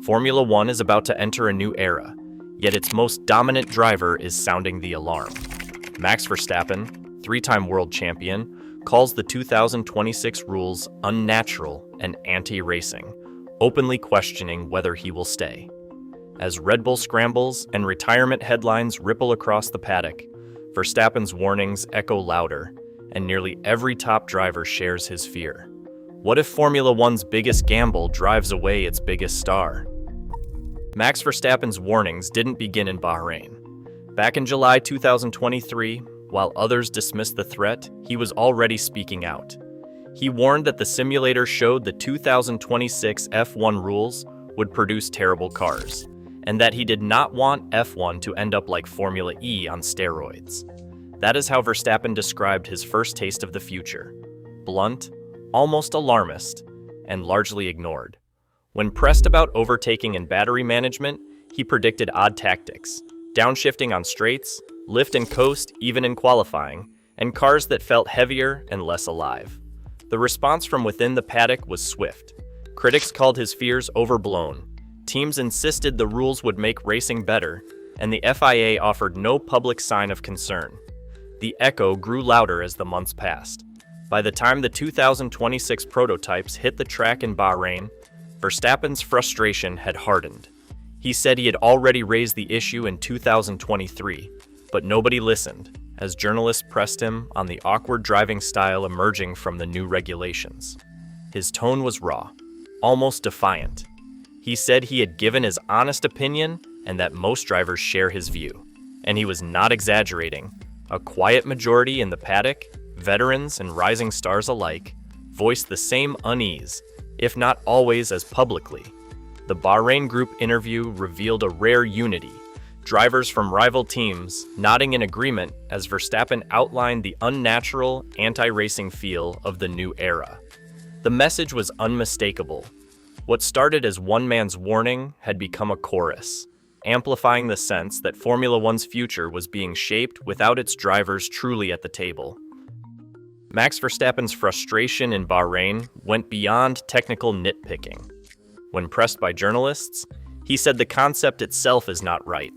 Formula One is about to enter a new era, yet its most dominant driver is sounding the alarm. Max Verstappen, three-time world champion, calls the 2026 rules unnatural and anti-racing, openly questioning whether he will stay. As Red Bull scrambles and retirement headlines ripple across the paddock, Verstappen's warnings echo louder, and nearly every top driver shares his fear. What if Formula One's biggest gamble drives away its biggest star? Max Verstappen's warnings didn't begin in Bahrain. Back in July 2023, while others dismissed the threat, he was already speaking out. He warned that the simulator showed the 2026 F1 rules would produce terrible cars, and that he did not want F1 to end up like Formula E on steroids. That is how Verstappen described his first taste of the future: blunt, almost alarmist, and largely ignored. When pressed about overtaking and battery management, he predicted odd tactics: downshifting on straights, lift and coast even in qualifying, and cars that felt heavier and less alive. The response from within the paddock was swift. Critics called his fears overblown. Teams insisted the rules would make racing better, and the FIA offered no public sign of concern. The echo grew louder as the months passed. By the time the 2026 prototypes hit the track in Bahrain, Verstappen's frustration had hardened. He said he had already raised the issue in 2023, but nobody listened, as journalists pressed him on the awkward driving style emerging from the new regulations. His tone was raw, almost defiant. He said he had given his honest opinion and that most drivers share his view. And he was not exaggerating. A quiet majority in the paddock, veterans and rising stars alike, voiced the same unease, if not always as publicly. The Bahrain Group interview revealed a rare unity, drivers from rival teams nodding in agreement as Verstappen outlined the unnatural, anti-racing feel of the new era. The message was unmistakable. What started as one man's warning had become a chorus, amplifying the sense that Formula One's future was being shaped without its drivers truly at the table. Max Verstappen's frustration in Bahrain went beyond technical nitpicking. When pressed by journalists, he said the concept itself is not right.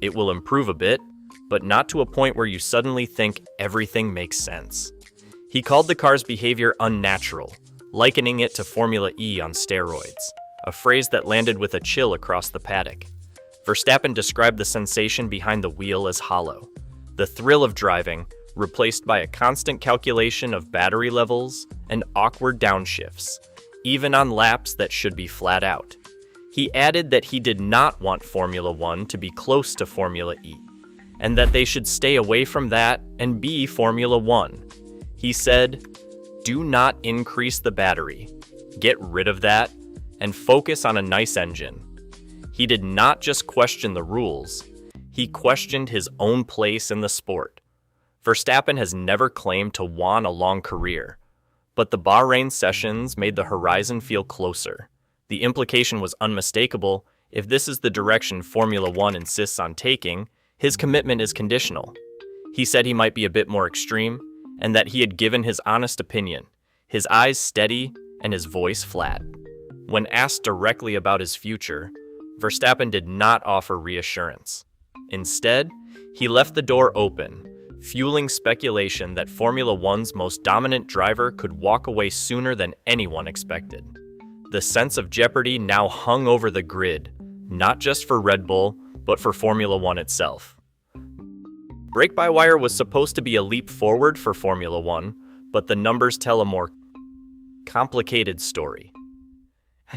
It will improve a bit, but not to a point where you suddenly think everything makes sense. He called the car's behavior unnatural, likening it to Formula E on steroids, a phrase that landed with a chill across the paddock. Verstappen described the sensation behind the wheel as hollow, the thrill of driving, replaced by a constant calculation of battery levels and awkward downshifts, even on laps that should be flat out. He added that he did not want Formula One to be close to Formula E, and that they should stay away from that and be Formula One. He said, "Do not increase the battery, get rid of that, and focus on a nice engine." He did not just question the rules, he questioned his own place in the sport. Verstappen has never claimed to want a long career, but the Bahrain sessions made the horizon feel closer. The implication was unmistakable: if this is the direction Formula One insists on taking, his commitment is conditional. He said he might be a bit more extreme, and that he had given his honest opinion, his eyes steady and his voice flat. When asked directly about his future, Verstappen did not offer reassurance. Instead, he left the door open, fueling speculation that Formula One's most dominant driver could walk away sooner than anyone expected. The sense of jeopardy now hung over the grid, not just for Red Bull, but for Formula One itself. Brake-by-wire was supposed to be a leap forward for Formula One, but the numbers tell a more complicated story.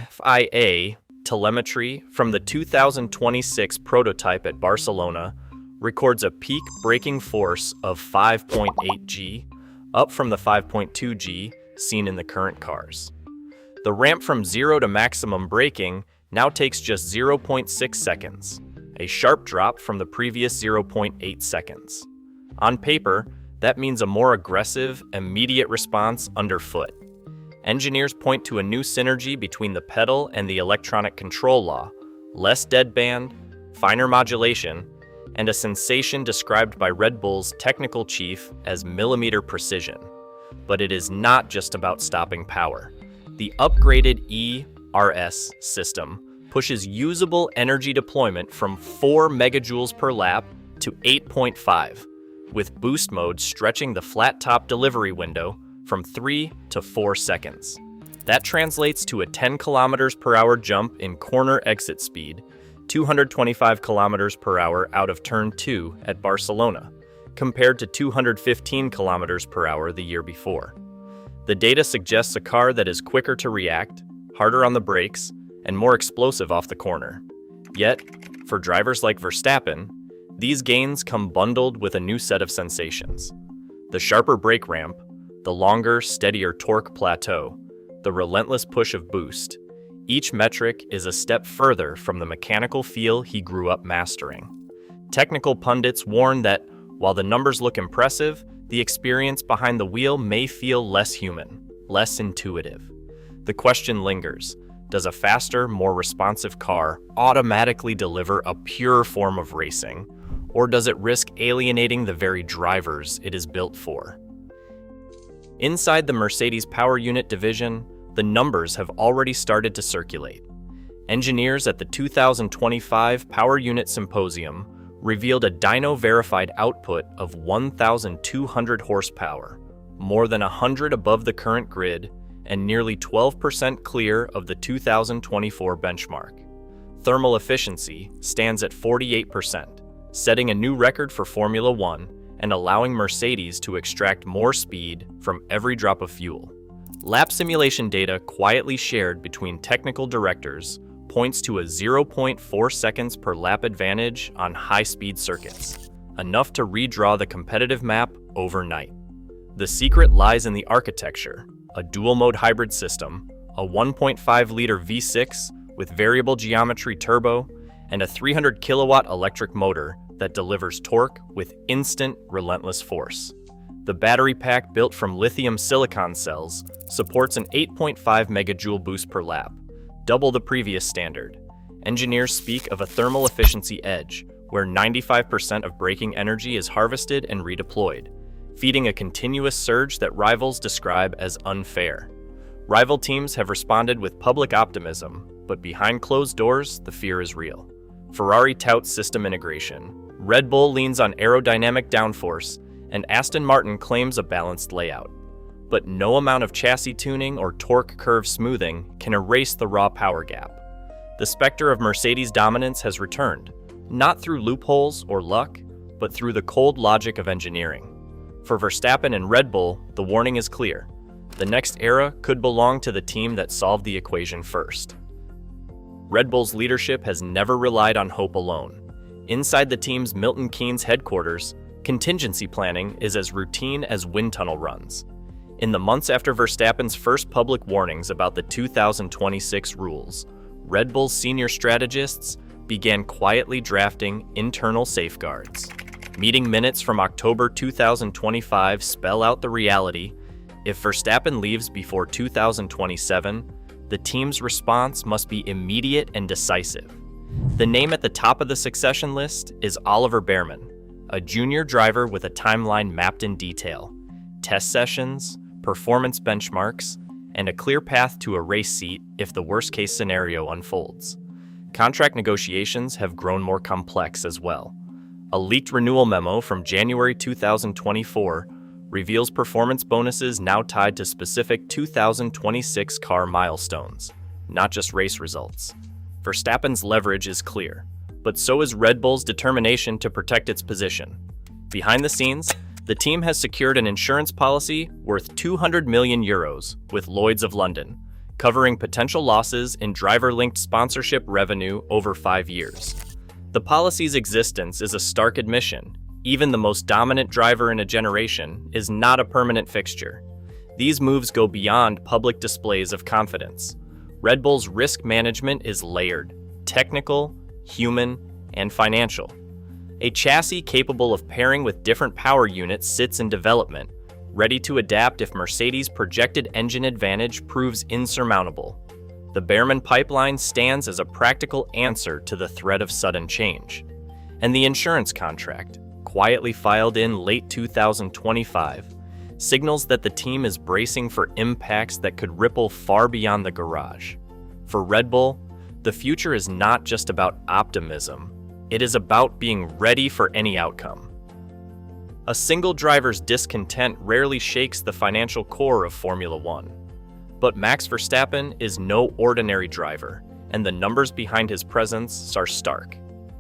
FIA telemetry from the 2026 prototype at Barcelona records a peak braking force of 5.8 G, up from the 5.2 G seen in the current cars. The ramp from zero to maximum braking now takes just 0.6 seconds, a sharp drop from the previous 0.8 seconds. On paper, that means a more aggressive, immediate response underfoot. Engineers point to a new synergy between the pedal and the electronic control law, less deadband, finer modulation, and a sensation described by Red Bull's technical chief as millimeter precision. But it is not just about stopping power. The upgraded ERS system pushes usable energy deployment from 4 megajoules per lap to 8.5, with boost mode stretching the flat-top delivery window from 3 to 4 seconds. That translates to a 10 kilometers per hour jump in corner exit speed, 225 kilometers per hour out of turn 2 at Barcelona, compared to 215 kilometers per hour the year before. The data suggests a car that is quicker to react, harder on the brakes, and more explosive off the corner. Yet, for drivers like Verstappen, these gains come bundled with a new set of sensations. The sharper brake ramp, the longer, steadier torque plateau, the relentless push of boost. Each metric is a step further from the mechanical feel he grew up mastering. Technical pundits warn that, while the numbers look impressive, the experience behind the wheel may feel less human, less intuitive. The question lingers: does a faster, more responsive car automatically deliver a pure form of racing, or does it risk alienating the very drivers it is built for? Inside the Mercedes Power Unit division, the numbers have already started to circulate. Engineers at the 2025 Power Unit Symposium revealed a dyno-verified output of 1,200 horsepower, more than 100 above the current grid, and nearly 12% clear of the 2024 benchmark. Thermal efficiency stands at 48%, setting a new record for Formula One and allowing Mercedes to extract more speed from every drop of fuel. Lap simulation data quietly shared between technical directors points to a 0.4 seconds per lap advantage on high-speed circuits, enough to redraw the competitive map overnight. The secret lies in the architecture: a dual-mode hybrid system, a 1.5-liter V6 with variable geometry turbo, and a 300-kilowatt electric motor that delivers torque with instant, relentless force. The battery pack, built from lithium silicon cells, supports an 8.5 megajoule boost per lap, double the previous standard. Engineers speak of a thermal efficiency edge, where 95% of braking energy is harvested and redeployed, feeding a continuous surge that rivals describe as unfair. Rival teams have responded with public optimism, but behind closed doors, the fear is real. Ferrari touts system integration, Red Bull leans on aerodynamic downforce, and Aston Martin claims a balanced layout. But no amount of chassis tuning or torque curve smoothing can erase the raw power gap. The specter of Mercedes' dominance has returned, not through loopholes or luck, but through the cold logic of engineering. For Verstappen and Red Bull, the warning is clear. The next era could belong to the team that solved the equation first. Red Bull's leadership has never relied on hope alone. Inside the team's Milton Keynes headquarters, contingency planning is as routine as wind tunnel runs. In the months after Verstappen's first public warnings about the 2026 rules, Red Bull's senior strategists began quietly drafting internal safeguards. Meeting minutes from October 2025 spell out the reality: if Verstappen leaves before 2027, the team's response must be immediate and decisive. The name at the top of the succession list is Oliver Behrman, a junior driver with a timeline mapped in detail, test sessions, performance benchmarks, and a clear path to a race seat if the worst-case scenario unfolds. Contract negotiations have grown more complex as well. A leaked renewal memo from January 2024 reveals performance bonuses now tied to specific 2026 car milestones, not just race results. Verstappen's leverage is clear, but so is Red Bull's determination to protect its position. Behind the scenes, the team has secured an insurance policy worth €200 million with Lloyd's of London, covering potential losses in driver-linked sponsorship revenue over 5 years. The policy's existence is a stark admission. Even the most dominant driver in a generation is not a permanent fixture. These moves go beyond public displays of confidence. Red Bull's risk management is layered: technical, human, and financial. A chassis capable of pairing with different power units sits in development, ready to adapt if Mercedes' projected engine advantage proves insurmountable. The Behrman pipeline stands as a practical answer to the threat of sudden change. And the insurance contract, quietly filed in late 2025, signals that the team is bracing for impacts that could ripple far beyond the garage. For Red Bull, The future is not just about optimism, it is about being ready for any outcome. A single driver's discontent rarely shakes the financial core of Formula One. But Max Verstappen is no ordinary driver, and the numbers behind his presence are stark.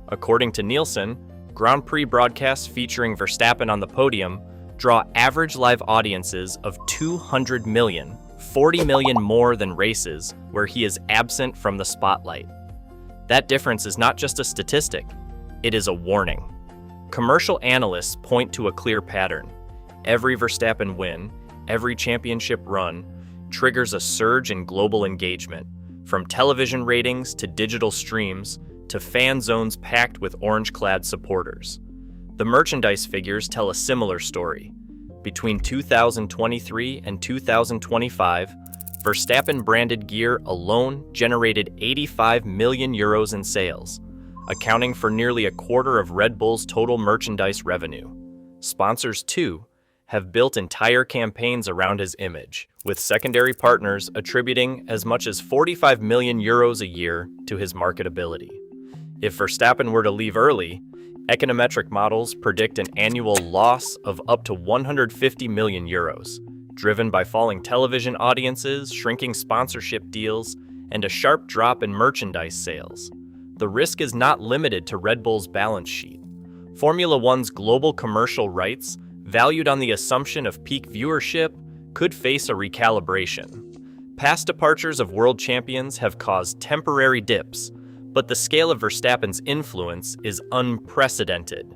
According to Nielsen, Grand Prix broadcasts featuring Verstappen on the podium draw average live audiences of 200 million, 40 million more than races where he is absent from the spotlight. That difference is not just a statistic, it is a warning. Commercial analysts point to a clear pattern. Every Verstappen win, every championship run, triggers a surge in global engagement, from television ratings to digital streams to fan zones packed with orange-clad supporters. The merchandise figures tell a similar story. Between 2023 and 2025, Verstappen-branded gear alone generated 85 million euros in sales, accounting for nearly a quarter of Red Bull's total merchandise revenue. Sponsors, too, have built entire campaigns around his image, with secondary partners attributing as much as 45 million euros a year to his marketability. If Verstappen were to leave early, econometric models predict an annual loss of up to 150 million euros, driven by falling television audiences, shrinking sponsorship deals, and a sharp drop in merchandise sales. The risk is not limited to Red Bull's balance sheet. Formula One's global commercial rights, valued on the assumption of peak viewership, could face a recalibration. Past departures of world champions have caused temporary dips, but the scale of Verstappen's influence is unprecedented.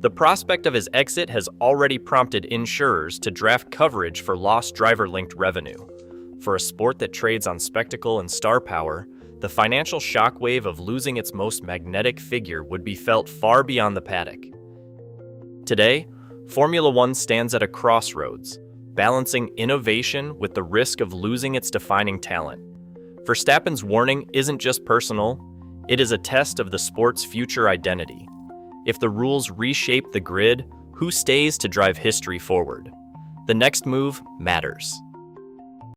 The prospect of his exit has already prompted insurers to draft coverage for lost driver-linked revenue. For a sport that trades on spectacle and star power, the financial shockwave of losing its most magnetic figure would be felt far beyond the paddock. Today, Formula One stands at a crossroads, balancing innovation with the risk of losing its defining talent. Verstappen's warning isn't just personal, it is a test of the sport's future identity. If the rules reshape the grid, who stays to drive history forward? The next move matters.